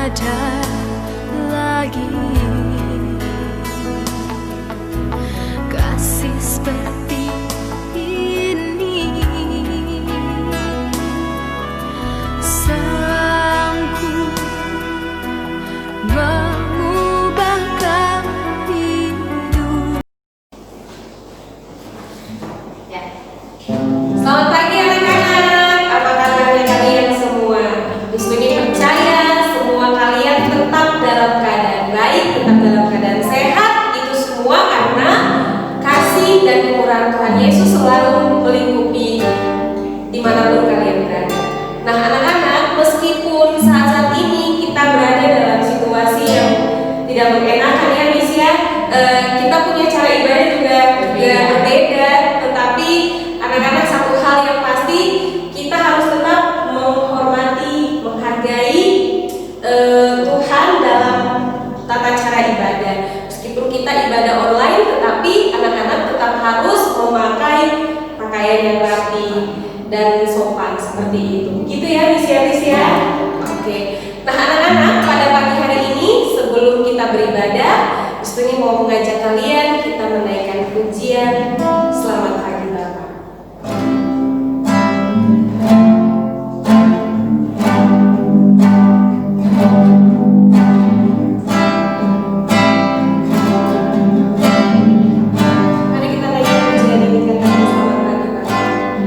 ada lagi kasih seperti ini. Sanggup mengubahkan hidup. Ya. Selamat pagi anak-anak, apa kabarnya kalian semua? Yusmini percaya semua kalian tetap dalam keadaan baik, tetap dalam keadaan sehat. Itu semua karena kasih dan kemurahan Tuhan Yesus selalu melingkupi dimanapun kalian berada. Nah anak-anak, meskipun saat ini kita berada dalam situasi yang tidak mengenakan ya Miss ya, kita punya cara ibadah juga berbeda, tetapi anak-anak satu hal yang pasti kita harus tetap menghormati, menghargai Tuhan dalam tata cara ibadah. Meskipun kita ibadah online, tetapi anak-anak tetap harus memakai pakaian yang rapi dan sopan seperti itu. Gitu ya Miss ya. Oke. Nah anak-anak, pada pagi hari ini sebelum kita beribadah, Miss mau mengajak kalian kita menaikkan pujian Selamat Pagi Bapa. Mari kita naikkan pujian ini katakan Selamat Pagi Bapa.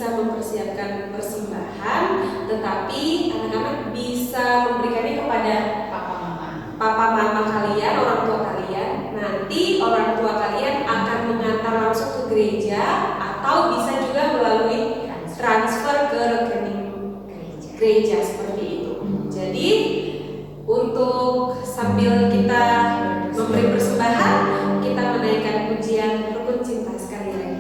bisa mempersiapkan persembahan, tetapi anak-anak bisa memberikannya kepada papa mama kalian, orang tua kalian. Nanti orang tua kalian akan mengantar langsung ke gereja atau bisa juga melalui transfer ke rekening gereja seperti itu. Jadi untuk sambil kita memberi persembahan, kita menaikkan pujian Rukun Cinta sekali lagi.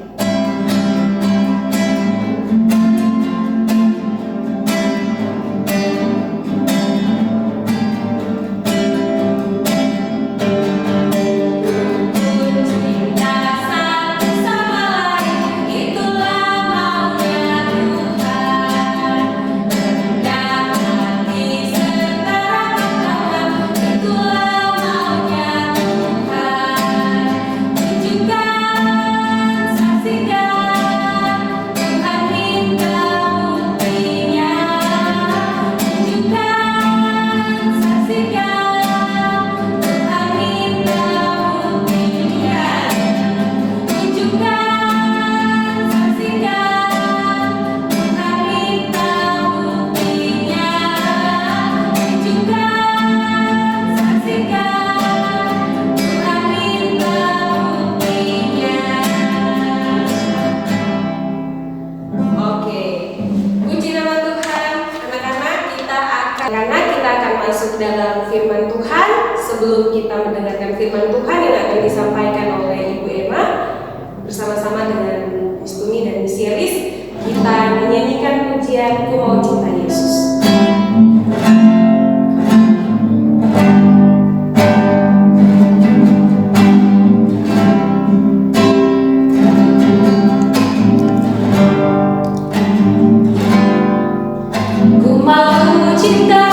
Dalam firman Tuhan, sebelum kita mendengarkan firman Tuhan yang akan disampaikan oleh Ibu Emma bersama-sama dengan Miss Tuni dan Miss Yelis, kita menyanyikan pujian Ku Mau Cinta Yesus. Ku mau cinta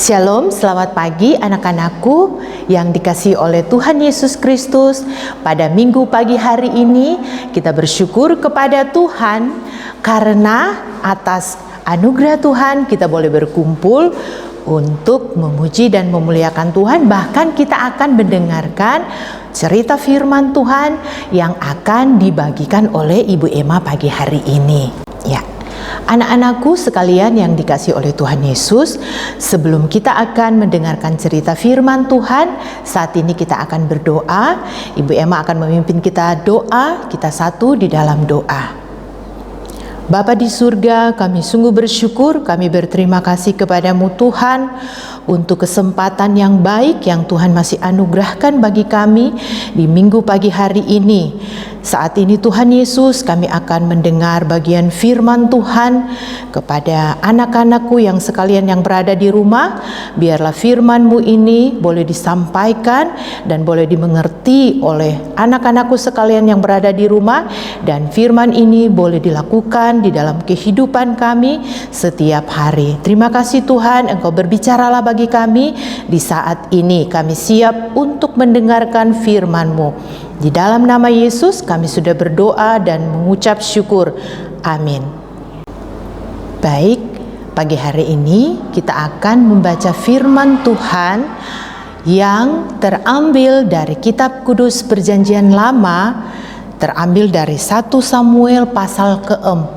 Shalom, selamat pagi anak-anakku yang dikasihi oleh Tuhan Yesus Kristus. Pada minggu pagi hari ini kita bersyukur kepada Tuhan karena atas anugerah Tuhan kita boleh berkumpul untuk memuji dan memuliakan Tuhan. Bahkan kita akan mendengarkan cerita firman Tuhan yang akan dibagikan oleh Ibu Emma pagi hari ini. Ya, Anak-anakku sekalian yang dikasihi oleh Tuhan Yesus, sebelum kita akan mendengarkan cerita firman Tuhan, saat ini kita akan berdoa. Ibu Emma akan memimpin kita doa, kita satu di dalam doa. Bapa di surga, kami sungguh bersyukur, kami berterima kasih kepadamu Tuhan untuk kesempatan yang baik yang Tuhan masih anugerahkan bagi kami di minggu pagi hari ini. Saat ini Tuhan Yesus, kami akan mendengar bagian firman Tuhan kepada anak-anakku yang sekalian yang berada di rumah. Biarlah firman-Mu ini boleh disampaikan dan boleh dimengerti oleh anak-anakku sekalian yang berada di rumah, dan firman ini boleh dilakukan di dalam kehidupan kami setiap hari. Terima kasih Tuhan, Engkau berbicaralah bagi kami di saat ini. Kami siap untuk mendengarkan firman-Mu. Di dalam nama Yesus kami sudah berdoa dan mengucap syukur. Amin. Baik, pagi hari ini kita akan membaca firman Tuhan yang terambil dari Kitab Kudus Perjanjian Lama, terambil dari 1 Samuel pasal ke-4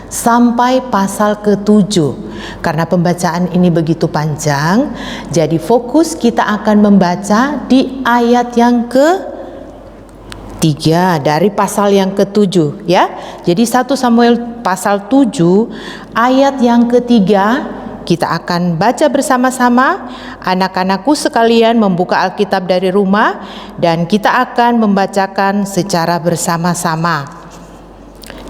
sampai pasal ke-7. Karena pembacaan ini begitu panjang, jadi fokus kita akan membaca di ayat yang ke-3 dari pasal yang ke-7 ya. Jadi 1 Samuel pasal 7 ayat yang ke-3 kita akan baca bersama-sama. Anak-anakku sekalian membuka Alkitab dari rumah dan kita akan membacakan secara bersama-sama.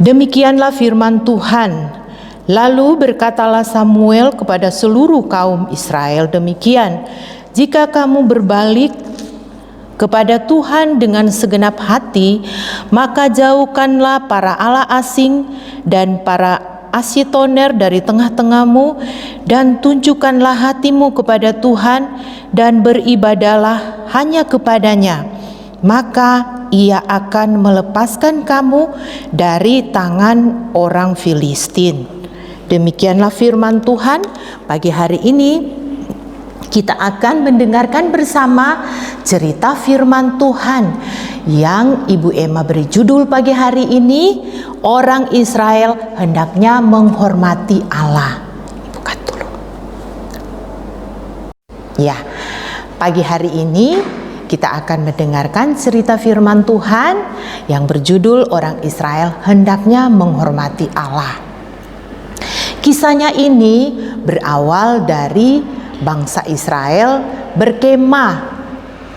Demikianlah firman Tuhan. Lalu berkatalah Samuel kepada seluruh kaum Israel demikian, jika kamu berbalik kepada Tuhan dengan segenap hati, maka jauhkanlah para allah asing dan para Asitoner dari tengah-tengahmu, dan tunjukkanlah hatimu kepada Tuhan dan beribadahlah hanya kepadanya, maka Ia akan melepaskan kamu dari tangan orang Filistin. Demikianlah firman Tuhan. Pagi hari ini kita akan mendengarkan bersama cerita firman Tuhan yang Ibu Emma beri judul pagi hari ini, orang Israel hendaknya menghormati Allah. Buka dulu. Ya, pagi hari ini kita akan mendengarkan cerita firman Tuhan yang berjudul orang Israel hendaknya menghormati Allah. Kisahnya ini berawal dari bangsa Israel berkemah.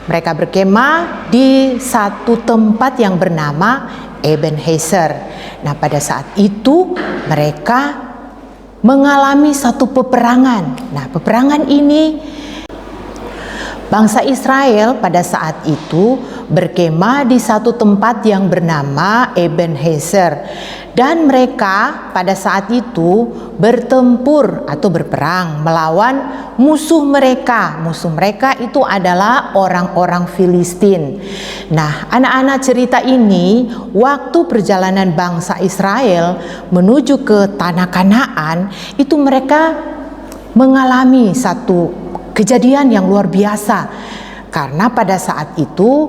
Mereka berkemah di satu tempat yang bernama Ebenezer. Nah, pada saat itu mereka mengalami satu peperangan. Nah, peperangan ini bangsa Israel pada saat itu berkemah di satu tempat yang bernama Ebenezer. Dan mereka pada saat itu bertempur atau berperang melawan musuh mereka. Musuh mereka itu adalah orang-orang Filistin. Nah, anak-anak cerita ini, waktu perjalanan bangsa Israel menuju ke tanah Kanaan, itu mereka mengalami satu kejadian yang luar biasa. Karena pada saat itu,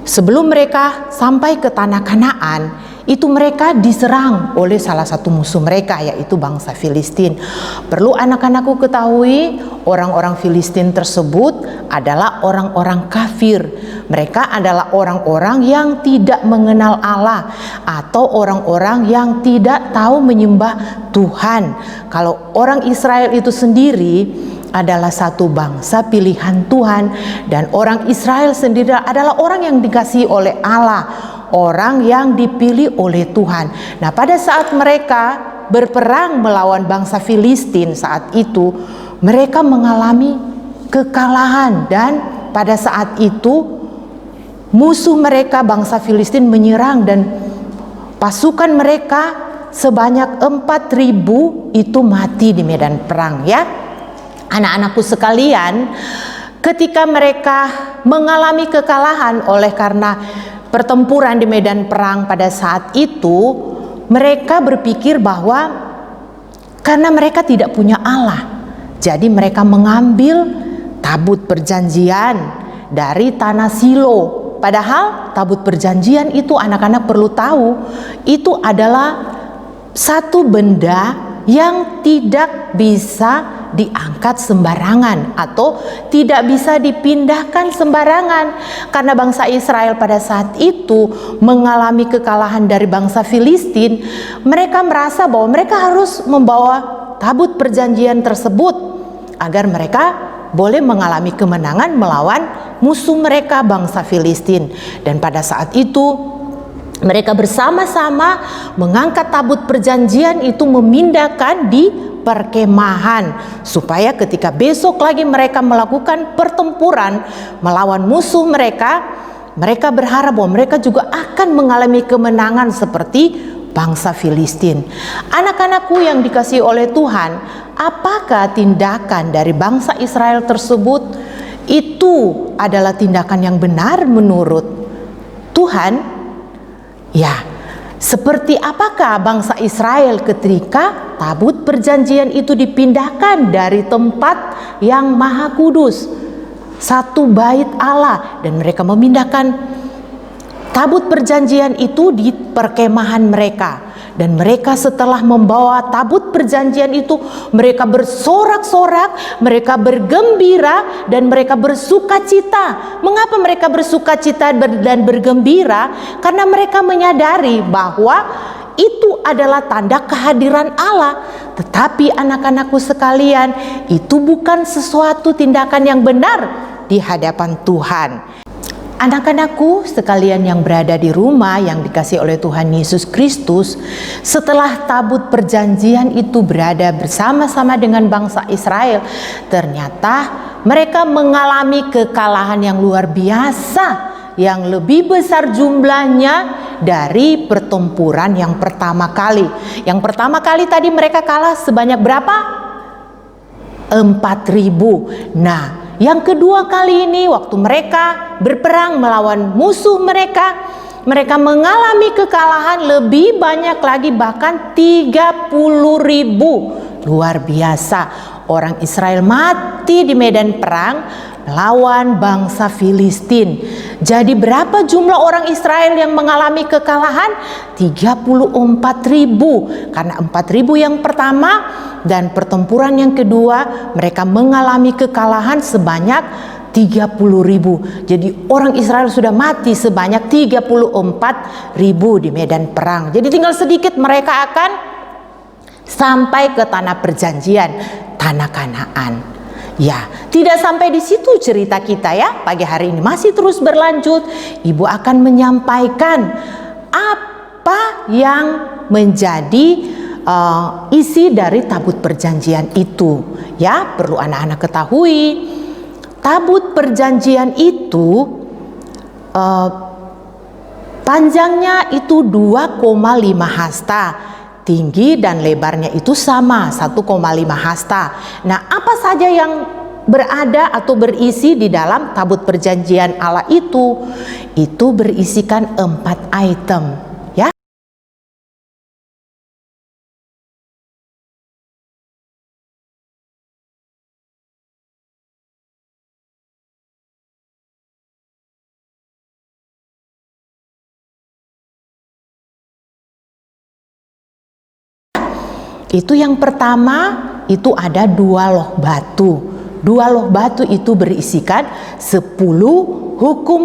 sebelum mereka sampai ke tanah Kanaan, itu mereka diserang oleh salah satu musuh mereka, yaitu bangsa Filistin. Perlu anak-anakku ketahui, orang-orang Filistin tersebut adalah orang-orang kafir. Mereka adalah orang-orang yang tidak mengenal Allah, atau orang-orang yang tidak tahu menyembah Tuhan. Kalau orang Israel itu sendiri adalah satu bangsa pilihan Tuhan, dan orang Israel sendiri adalah orang yang dikasihi oleh Allah, orang yang dipilih oleh Tuhan. Nah, pada saat mereka berperang melawan bangsa Filistin saat itu, mereka mengalami kekalahan, dan pada saat itu musuh mereka bangsa Filistin menyerang, dan pasukan mereka sebanyak 4.000 itu mati di medan perang ya. Anak-anakku sekalian, ketika mereka mengalami kekalahan oleh karena pertempuran di medan perang pada saat itu, mereka berpikir bahwa karena mereka tidak punya Allah, jadi mereka mengambil tabut perjanjian dari tanah Silo. Padahal tabut perjanjian itu, anak-anak perlu tahu, itu adalah satu benda yang tidak bisa diangkat sembarangan atau tidak bisa dipindahkan sembarangan, karena bangsa Israel pada saat itu mengalami kekalahan dari bangsa Filistin. Mereka merasa bahwa mereka harus membawa tabut perjanjian tersebut agar mereka boleh mengalami kemenangan melawan musuh mereka, bangsa Filistin. Dan pada saat itu mereka bersama-sama mengangkat tabut perjanjian itu, memindahkan di perkemahan, supaya ketika besok lagi mereka melakukan pertempuran melawan musuh mereka, mereka berharap bahwa mereka juga akan mengalami kemenangan seperti bangsa Filistin. Anak-anakku yang dikasihi oleh Tuhan, apakah tindakan dari bangsa Israel tersebut itu adalah tindakan yang benar menurut Tuhan? Ya, seperti apakah bangsa Israel ketika tabut perjanjian itu dipindahkan dari tempat yang maha kudus, satu bait Allah, dan mereka memindahkan tabut perjanjian itu di perkemahan mereka. Dan mereka setelah membawa tabut perjanjian itu, mereka bersorak-sorak, mereka bergembira, dan mereka bersuka cita. Mengapa mereka bersuka cita dan bergembira? Karena mereka menyadari bahwa itu adalah tanda kehadiran Allah. Tetapi anak-anakku sekalian, itu bukan sesuatu tindakan yang benar di hadapan Tuhan. Anak-anakku sekalian yang berada di rumah yang dikasihi oleh Tuhan Yesus Kristus, setelah tabut perjanjian itu berada bersama-sama dengan bangsa Israel, ternyata mereka mengalami kekalahan yang luar biasa, yang lebih besar jumlahnya dari pertempuran yang pertama kali. Yang pertama kali tadi mereka kalah sebanyak berapa? 4.000. Nah, yang kedua kali ini waktu mereka berperang melawan musuh mereka, mereka mengalami kekalahan lebih banyak lagi, bahkan 30.000. Luar biasa. Orang Israel mati di medan perang melawan bangsa Filistin. Jadi berapa jumlah orang Israel yang mengalami kekalahan? 34.000. Karena 4.000 yang pertama dan pertempuran yang kedua mereka mengalami kekalahan sebanyak 30.000. Jadi orang Israel sudah mati sebanyak 34.000 di medan perang. Jadi tinggal sedikit mereka akan sampai ke tanah perjanjian, tanah Kanaan. Ya, tidak sampai di situ cerita kita ya. Pagi hari ini masih terus berlanjut. Ibu akan menyampaikan apa yang menjadi isi dari tabut perjanjian itu. Ya, perlu anak-anak ketahui, tabut perjanjian itu panjangnya itu 2,5 hasta. Tinggi dan lebarnya itu sama, 1,5 hasta. Nah, apa saja yang berada atau berisi di dalam tabut perjanjian Allah itu? Itu berisikan 4 item, ya. Itu yang pertama, itu ada 2 loh batu. 2 loh batu itu berisikan 10 hukum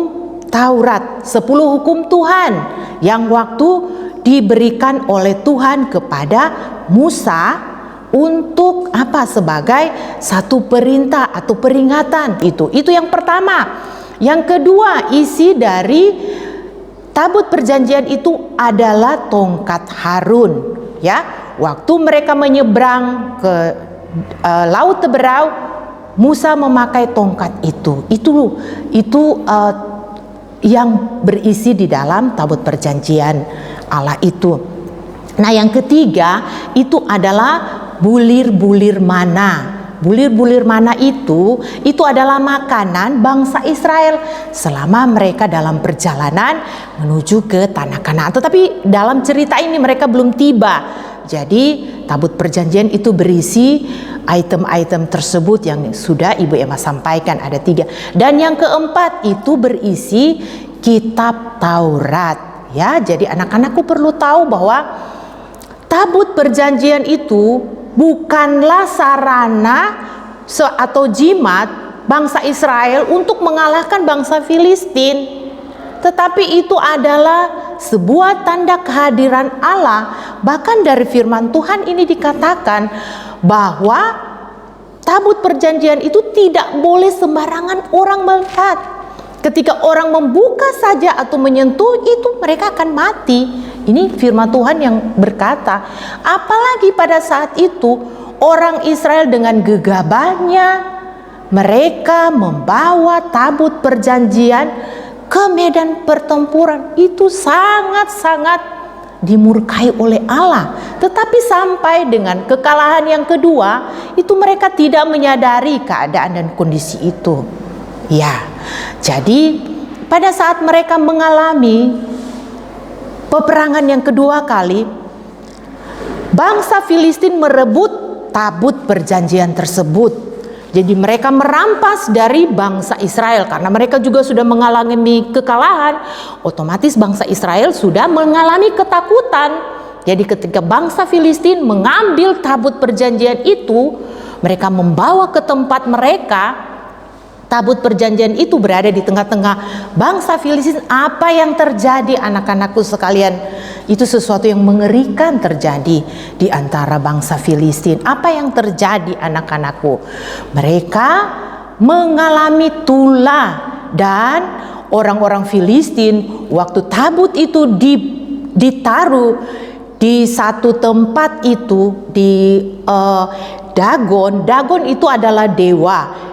Taurat, 10 hukum Tuhan yang waktu diberikan oleh Tuhan kepada Musa untuk apa? Sebagai satu perintah atau peringatan. Itu yang pertama. Yang kedua, isi dari tabut perjanjian itu adalah tongkat Harun, ya. Waktu mereka menyeberang ke Laut Teberau, Musa memakai tongkat itu. Itu yang berisi di dalam tabut perjanjian Allah itu. Nah, yang ketiga itu adalah bulir-bulir mana. Bulir-bulir mana itu adalah makanan bangsa Israel selama mereka dalam perjalanan menuju ke tanah Kanaan. Tetapi dalam cerita ini mereka belum tiba. Jadi tabut perjanjian itu berisi item-item tersebut yang sudah Ibu Emma sampaikan, ada 3. Dan yang keempat itu berisi kitab Taurat, ya. Jadi anak-anakku perlu tahu bahwa tabut perjanjian itu bukanlah sarana atau jimat bangsa Israel untuk mengalahkan bangsa Filistin, tetapi itu adalah sebuah tanda kehadiran Allah. Bahkan dari firman Tuhan ini dikatakan bahwa tabut perjanjian itu tidak boleh sembarangan orang melihat. Ketika orang membuka saja atau menyentuh itu, mereka akan mati. Ini firman Tuhan yang berkata. Apalagi pada saat itu orang Israel dengan gegabahnya mereka membawa tabut perjanjian ke medan pertempuran. Itu sangat-sangat dimurkai oleh Allah. Tetapi sampai dengan kekalahan yang kedua, itu mereka tidak menyadari keadaan dan kondisi itu. Ya, jadi pada saat mereka mengalami peperangan yang kedua kali, bangsa Filistin merebut tabut perjanjian tersebut. Jadi mereka merampas dari bangsa Israel karena mereka juga sudah mengalami kekalahan. Otomatis bangsa Israel sudah mengalami ketakutan. Jadi ketika bangsa Filistin mengambil tabut perjanjian itu, mereka membawa ke tempat mereka. Tabut perjanjian itu berada di tengah-tengah bangsa Filistin. Apa yang terjadi, anak-anakku sekalian? Itu sesuatu yang mengerikan terjadi di antara bangsa Filistin. Apa yang terjadi, anak-anakku? Mereka mengalami tulah, dan orang-orang Filistin waktu tabut itu ditaruh di satu tempat itu di Dagon. Dagon itu adalah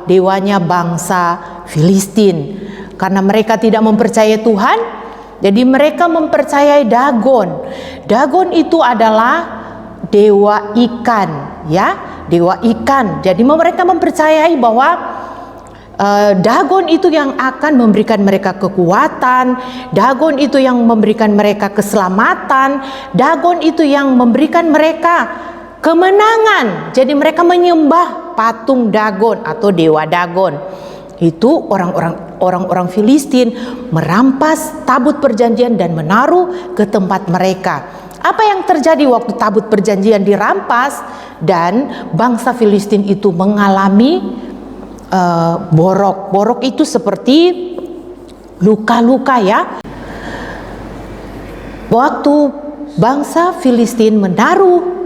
dewanya bangsa Filistin. Karena mereka tidak mempercayai Tuhan, jadi mereka mempercayai Dagon. Dagon itu adalah dewa ikan, ya, dewa ikan. Jadi mereka mempercayai bahwa Dagon itu yang akan memberikan mereka kekuatan, Dagon itu yang memberikan mereka keselamatan, Dagon itu yang memberikan mereka kemenangan. Jadi mereka menyembah patung Dagon atau dewa Dagon. Itu orang-orang Filistin merampas tabut perjanjian dan menaruh ke tempat mereka. Apa yang terjadi waktu tabut perjanjian dirampas dan bangsa Filistin itu mengalami borok. Borok itu seperti luka-luka, ya. Waktu bangsa Filistin menaruh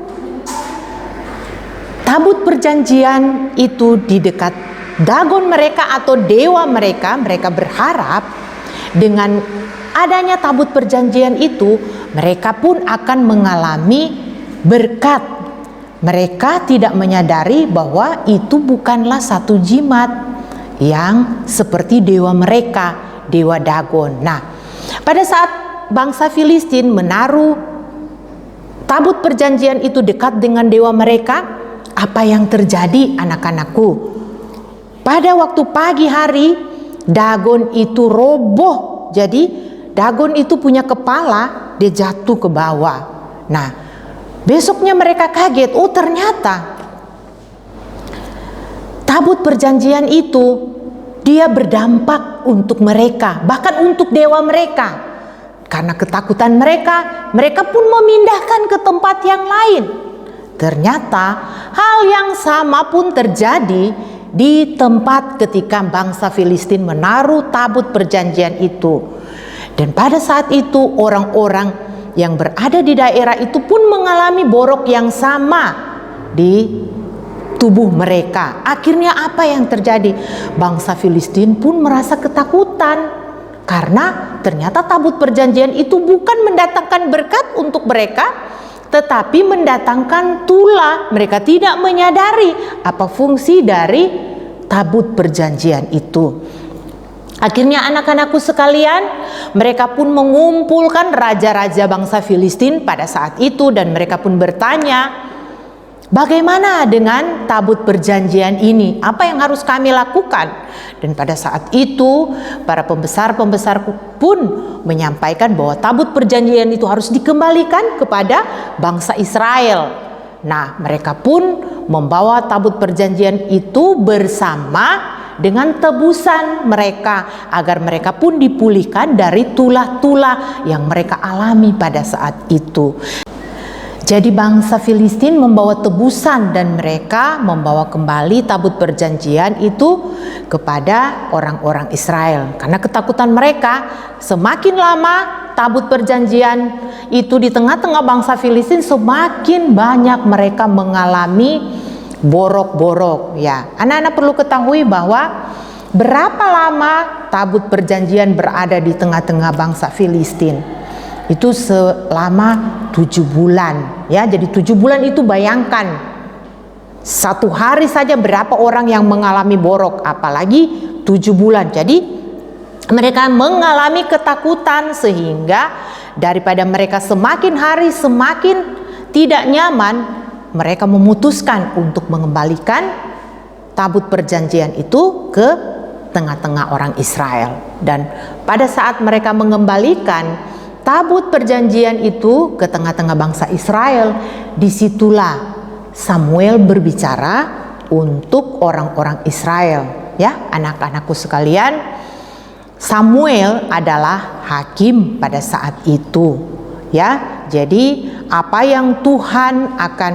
tabut perjanjian itu di dekat Dagon mereka atau dewa mereka, mereka berharap dengan adanya tabut perjanjian itu mereka pun akan mengalami berkat. Mereka tidak menyadari bahwa itu bukanlah satu jimat yang seperti dewa mereka, dewa Dagon. Nah, pada saat bangsa Filistin menaruh tabut perjanjian itu dekat dengan dewa mereka, apa yang terjadi, anak-anakku? Pada waktu pagi hari, Dagon itu roboh. Jadi Dagon itu punya kepala, dia jatuh ke bawah. Nah, besoknya mereka kaget, oh ternyata tabut perjanjian itu dia berdampak untuk mereka, bahkan untuk dewa mereka. Karena ketakutan mereka, mereka pun memindahkan ke tempat yang lain. Ternyata hal yang sama pun terjadi di tempat ketika bangsa Filistin menaruh tabut perjanjian itu. Dan pada saat itu orang-orang yang berada di daerah itu pun mengalami borok yang sama di tubuh mereka. Akhirnya apa yang terjadi? Bangsa Filistin pun merasa ketakutan karena ternyata tabut perjanjian itu bukan mendatangkan berkat untuk mereka, tetapi mendatangkan tulah. Mereka tidak menyadari apa fungsi dari tabut perjanjian itu. Akhirnya anak-anakku sekalian, mereka pun mengumpulkan raja-raja bangsa Filistin pada saat itu dan mereka pun bertanya, bagaimana dengan tabut perjanjian ini? Apa yang harus kami lakukan? Dan pada saat itu para pembesar-pembesar pun menyampaikan bahwa tabut perjanjian itu harus dikembalikan kepada bangsa Israel. Nah, mereka pun membawa tabut perjanjian itu bersama dengan tebusan mereka agar mereka pun dipulihkan dari tulah-tulah yang mereka alami pada saat itu. Jadi bangsa Filistin membawa tebusan dan mereka membawa kembali tabut perjanjian itu kepada orang-orang Israel. Karena ketakutan mereka, semakin lama tabut perjanjian itu di tengah-tengah bangsa Filistin, semakin banyak mereka mengalami borok-borok. Ya, anak-anak perlu ketahui bahwa berapa lama tabut perjanjian berada di tengah-tengah bangsa Filistin? Itu selama 7 bulan, ya. Jadi 7 bulan itu bayangkan, satu hari saja berapa orang yang mengalami borok, apalagi 7 bulan. Jadi mereka mengalami ketakutan, sehingga daripada mereka semakin hari semakin tidak nyaman, mereka memutuskan untuk mengembalikan tabut perjanjian itu ke tengah-tengah orang Israel. Dan pada saat mereka mengembalikan tabut perjanjian itu ke tengah-tengah bangsa Israel, disitulah Samuel berbicara untuk orang-orang Israel. Ya, anak-anakku sekalian, Samuel adalah hakim pada saat itu. Ya, jadi apa yang Tuhan akan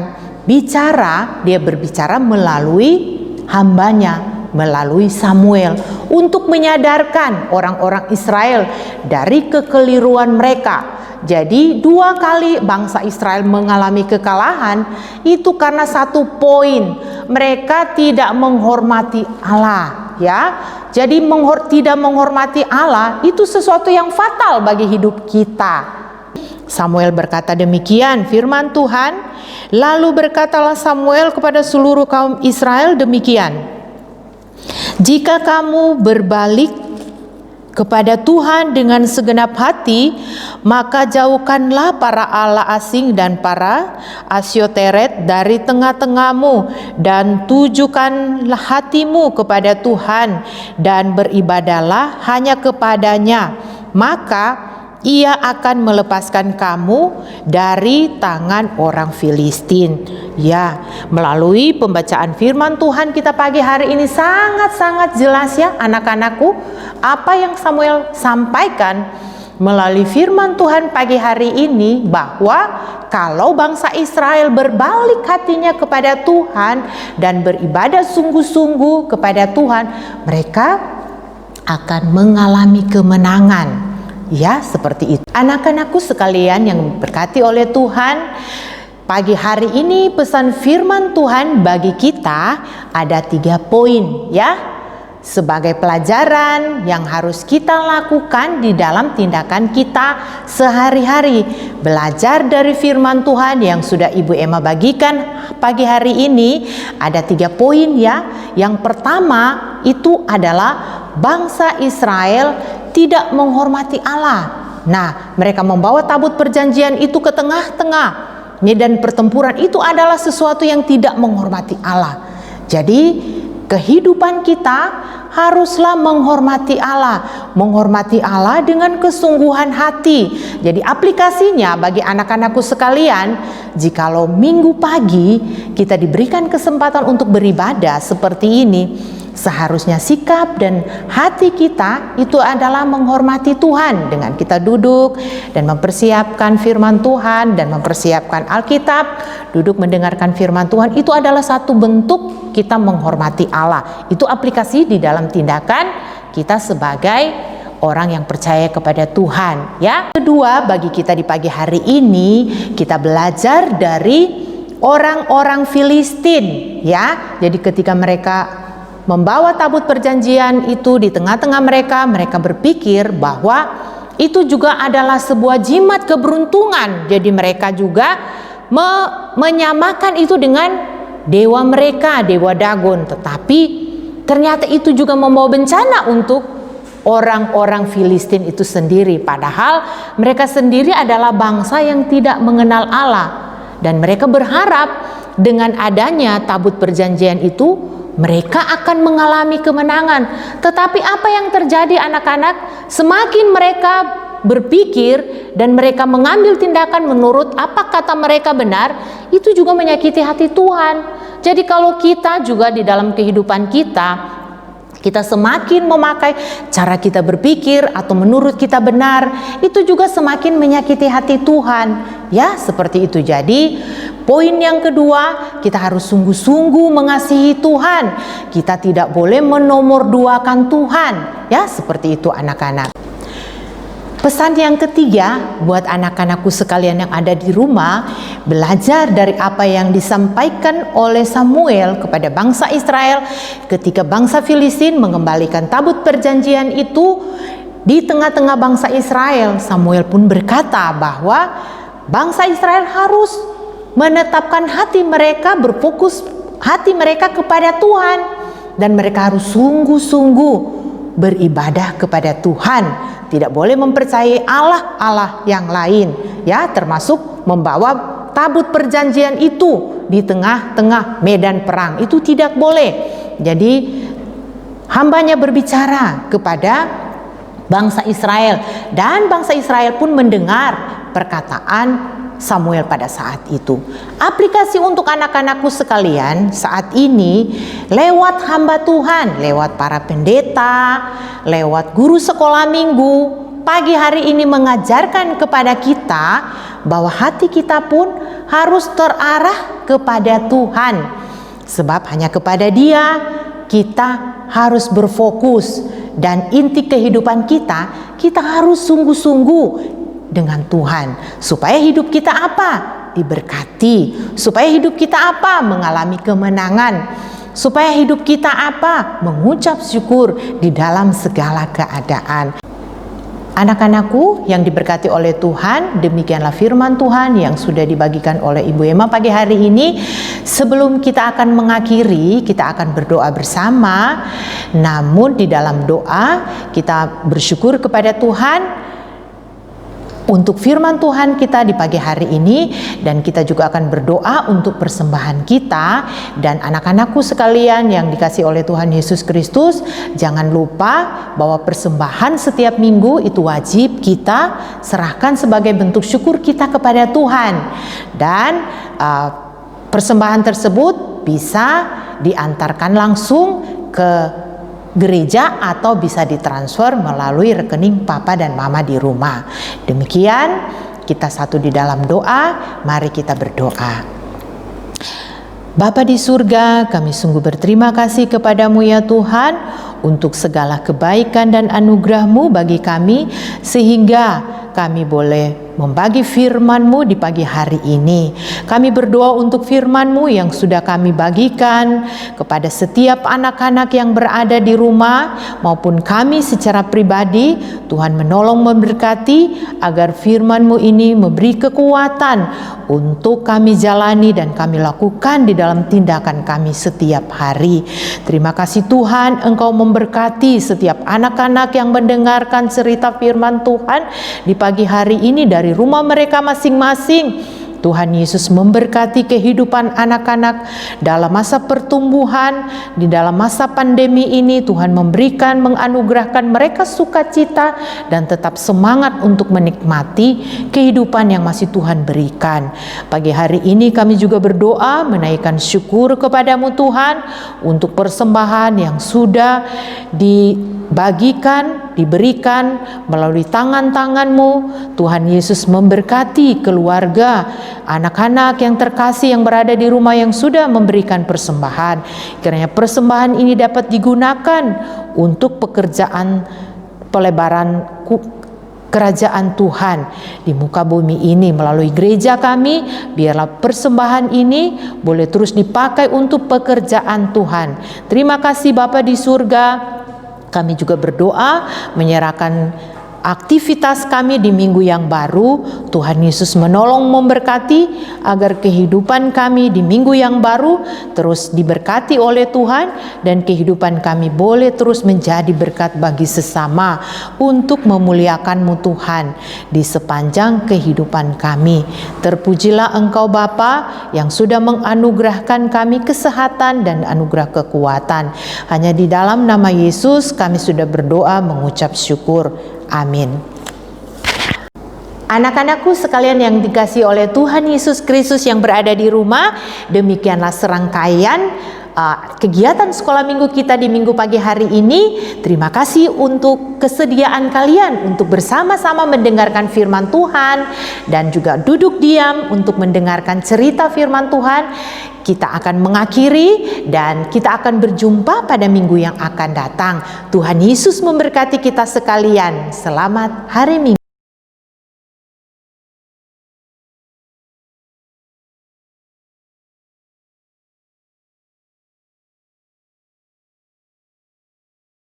bicara, dia berbicara melalui hambanya, melalui Samuel, untuk menyadarkan orang-orang Israel dari kekeliruan mereka. Jadi 2 kali bangsa Israel mengalami kekalahan itu karena satu poin, mereka tidak menghormati Allah, ya. Jadi tidak menghormati Allah itu sesuatu yang fatal bagi hidup kita. Samuel berkata demikian, firman Tuhan, lalu berkatalah Samuel kepada seluruh kaum Israel demikian: jika kamu berbalik kepada Tuhan dengan segenap hati, maka jauhkanlah para allah asing dan para Asyoteret dari tengah-tengahmu, dan tujukanlah hatimu kepada Tuhan dan beribadahlah hanya kepadanya, maka Ia akan melepaskan kamu dari tangan orang Filistin. Ya, melalui pembacaan firman Tuhan kita pagi hari ini sangat-sangat jelas, ya anak-anakku, apa yang Samuel sampaikan melalui firman Tuhan pagi hari ini, bahwa kalau bangsa Israel berbalik hatinya kepada Tuhan dan beribadah sungguh-sungguh kepada Tuhan, mereka akan mengalami kemenangan. Ya, seperti itu. Anak-anakku sekalian yang diberkati oleh Tuhan, pagi hari ini pesan firman Tuhan bagi kita ada 3 poin, ya, sebagai pelajaran yang harus kita lakukan di dalam tindakan kita sehari-hari. Belajar dari firman Tuhan yang sudah Ibu Emma bagikan pagi hari ini ada 3 poin, ya. Yang pertama itu adalah bangsa Israel tidak menghormati Allah. Nah, mereka membawa tabut perjanjian itu ke tengah-tengah medan pertempuran, itu adalah sesuatu yang tidak menghormati Allah. Jadi kehidupan kita haruslah menghormati Allah dengan kesungguhan hati. Jadi aplikasinya bagi anak-anakku sekalian, jikalau minggu pagi kita diberikan kesempatan untuk beribadah seperti ini, seharusnya sikap dan hati kita itu adalah menghormati Tuhan dengan kita duduk dan mempersiapkan firman Tuhan dan mempersiapkan Alkitab, duduk mendengarkan firman Tuhan, itu adalah satu bentuk kita menghormati Allah. Itu aplikasi di dalam tindakan kita sebagai orang yang percaya kepada Tuhan, ya. Kedua, bagi kita di pagi hari ini, kita belajar dari orang-orang Filistin, ya. Jadi ketika mereka membawa tabut perjanjian itu di tengah-tengah mereka, mereka berpikir bahwa itu juga adalah sebuah jimat keberuntungan. Jadi mereka juga menyamakan itu dengan dewa mereka, dewa Dagon. Tetapi ternyata itu juga membawa bencana untuk orang-orang Filistin itu sendiri. Padahal mereka sendiri adalah bangsa yang tidak mengenal Allah. Dan mereka berharap dengan adanya tabut perjanjian itu mereka akan mengalami kemenangan. Tetapi apa yang terjadi anak-anak? Semakin mereka berpikir dan mereka mengambil tindakan menurut apa kata mereka benar, itu juga menyakiti hati Tuhan. Jadi kalau kita juga di dalam kehidupan kita semakin memakai cara kita berpikir atau menurut kita benar, itu juga semakin menyakiti hati Tuhan. Ya, seperti itu. Jadi, poin yang kedua, kita harus sungguh-sungguh mengasihi Tuhan. Kita tidak boleh menomorduakan Tuhan. Ya, seperti itu anak-anak. Pesan yang ketiga buat anak-anakku sekalian yang ada di rumah, belajar dari apa yang disampaikan oleh Samuel kepada bangsa Israel ketika bangsa Filistin mengembalikan tabut perjanjian itu di tengah-tengah bangsa Israel. Samuel pun berkata bahwa bangsa Israel harus menetapkan hati mereka, berfokus hati mereka kepada Tuhan, dan mereka harus sungguh-sungguh beribadah kepada Tuhan. Tidak boleh mempercayai Allah yang lain, ya, termasuk membawa tabut perjanjian itu di tengah-tengah medan perang. Itu tidak boleh. Jadi hambanya berbicara kepada bangsa Israel, dan bangsa Israel pun mendengar perkataan Samuel pada saat itu. Aplikasi untuk anak-anakku sekalian saat ini, lewat hamba Tuhan, lewat para pendeta, lewat guru sekolah minggu, pagi hari ini mengajarkan kepada kita bahwa hati kita pun harus terarah kepada Tuhan. Sebab hanya kepada Dia kita harus berfokus, dan inti kehidupan kita harus sungguh-sungguh dengan Tuhan, supaya hidup kita apa? Diberkati. Supaya hidup kita apa? Mengalami kemenangan. Supaya hidup kita apa? Mengucap syukur di dalam segala keadaan. Anak-anakku yang diberkati oleh Tuhan, demikianlah firman Tuhan yang sudah dibagikan oleh Ibu Emma pagi hari ini. Sebelum kita akan mengakhiri, kita akan berdoa bersama. Namun di dalam doa kita bersyukur kepada Tuhan untuk firman Tuhan kita di pagi hari ini, dan kita juga akan berdoa untuk persembahan kita. Dan anak-anakku sekalian yang dikasihi oleh Tuhan Yesus Kristus, jangan lupa bahwa persembahan setiap minggu itu wajib kita serahkan sebagai bentuk syukur kita kepada Tuhan. Dan persembahan tersebut bisa diantarkan langsung ke gereja atau bisa ditransfer melalui rekening papa dan mama di rumah. Demikian, kita satu di dalam doa. Mari kita berdoa. Bapa di surga, kami sungguh berterima kasih kepadamu ya Tuhan untuk segala kebaikan dan anugerah-Mu bagi kami, sehingga kami boleh membagi firman-Mu di pagi hari ini. Kami berdoa untuk firman-Mu yang sudah kami bagikan kepada setiap anak-anak yang berada di rumah maupun kami secara pribadi. Tuhan menolong memberkati agar firman-Mu ini memberi kekuatan untuk kami jalani dan kami lakukan di dalam tindakan kami setiap hari. Terima kasih Tuhan, Engkau memberkati setiap anak-anak yang mendengarkan cerita firman Tuhan di pagi hari ini dari rumah mereka masing-masing. Tuhan Yesus memberkati kehidupan anak-anak dalam masa pertumbuhan, di dalam masa pandemi ini. Tuhan memberikan, menganugerahkan mereka sukacita dan tetap semangat untuk menikmati kehidupan yang masih Tuhan berikan. Pagi hari ini kami juga berdoa menaikkan syukur kepadamu Tuhan untuk persembahan yang sudah dibagikan, diberikan melalui tangan-tangan-Mu. Tuhan Yesus memberkati keluarga, anak-anak yang terkasih yang berada di rumah yang sudah memberikan persembahan. Kiranya persembahan ini dapat digunakan untuk pekerjaan pelebaran kerajaan Tuhan di muka bumi ini melalui gereja kami. Biarlah persembahan ini boleh terus dipakai untuk pekerjaan Tuhan. Terima kasih Bapa di surga. Kami juga berdoa menyerahkan aktivitas kami di minggu yang baru. Tuhan Yesus menolong memberkati agar kehidupan kami di minggu yang baru terus diberkati oleh Tuhan, dan kehidupan kami boleh terus menjadi berkat bagi sesama untuk memuliakan-Mu Tuhan di sepanjang kehidupan kami. Terpujilah Engkau Bapa yang sudah menganugerahkan kami kesehatan dan anugerah kekuatan. Hanya di dalam nama Yesus kami sudah berdoa mengucap syukur. Amin. Anak-anakku sekalian yang dikasihi oleh Tuhan Yesus Kristus yang berada di rumah, demikianlah serangkaian kegiatan sekolah minggu kita di minggu pagi hari ini. Terima kasih untuk kesediaan kalian untuk bersama-sama mendengarkan firman Tuhan dan juga duduk diam untuk mendengarkan cerita firman Tuhan. Kita akan mengakhiri dan kita akan berjumpa pada minggu yang akan datang. Tuhan Yesus memberkati kita sekalian. Selamat hari Minggu.